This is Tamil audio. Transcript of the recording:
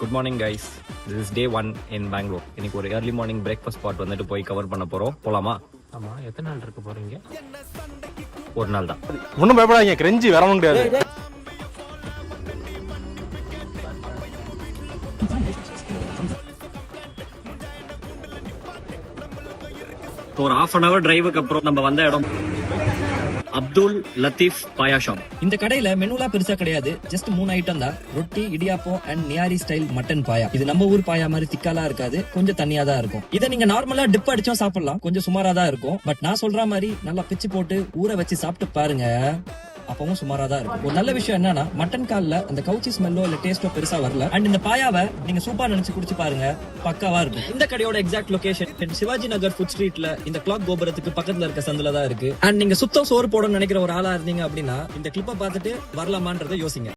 Good morning guys, this is day 1 in Bangalore. இன்னைக்கு ஒரு ஏர்லி மார்னிங் பிரேக்ஃபாஸ்ட் ஸ்பாட் வந்துட்டு போய் கவர் பண்ண போறோம். போலாமா? ஆமா, எத்தனை நாள் இருக்க போறீங்க? ஒரு நாள் தான். ஒன்றும் பயப்படாதீங்க, கிரெஞ்சி வரவும் முடியாது. ஒரு half an hour டிரைவுக்கு அப்புறம் நம்ம வந்த இடம் அப்துல் லத்தீப் பாயா ஷாப். இந்த கடையில மெனுலாம் பெருசா கிடையாது, ஜஸ்ட் 3 ஐட்டம் தான். ரொட்டி, இடியாப்பம் அண்ட் நியாரி ஸ்டைல் மட்டன் பாயா. இது நம்ம ஊர் பாயா மாதிரி திக்காலா இருக்காது, கொஞ்சம் தண்ணியா தான் இருக்கும். இதை நீங்க நார்மலா டிப் அடிச்சும் சாப்பிடலாம், கொஞ்சம் சுமாரா தான் இருக்கும். பட் நான் சொல்ற மாதிரி நல்லா பிச்சு போட்டு ஊற வச்சு சாப்பிட்டு பாருங்க, அப்பவும் சுமாரா தான் இருக்கும். ஒரு நல்ல விஷயம் என்னன்னா, மட்டன் கால்ல அந்த கவுச்சி ஸ்மெல்லோ இல்ல டேஸ்டோ பெருசா வரல. அண்ட் இந்த பாயாவை நீங்க சூப்பா நினைச்சு குடிச்சு பாருங்க, பக்காவா இருக்கும். இந்த கடையோட exact location Shivaji Nagar food ஸ்ட்ரீட்ல இந்த கிளாக் கோபுரத்துக்கு பக்கத்துல இருக்க சந்தில தான் இருக்கு. அண்ட் நீங்க சுத்தம் சோறு போடணும்னு நினைக்கிற ஒரு ஆளா இருந்தீங்க அப்படின்னா இந்த கிளிப்பை பார்த்துட்டு வரலாமான்றதை யோசிங்க.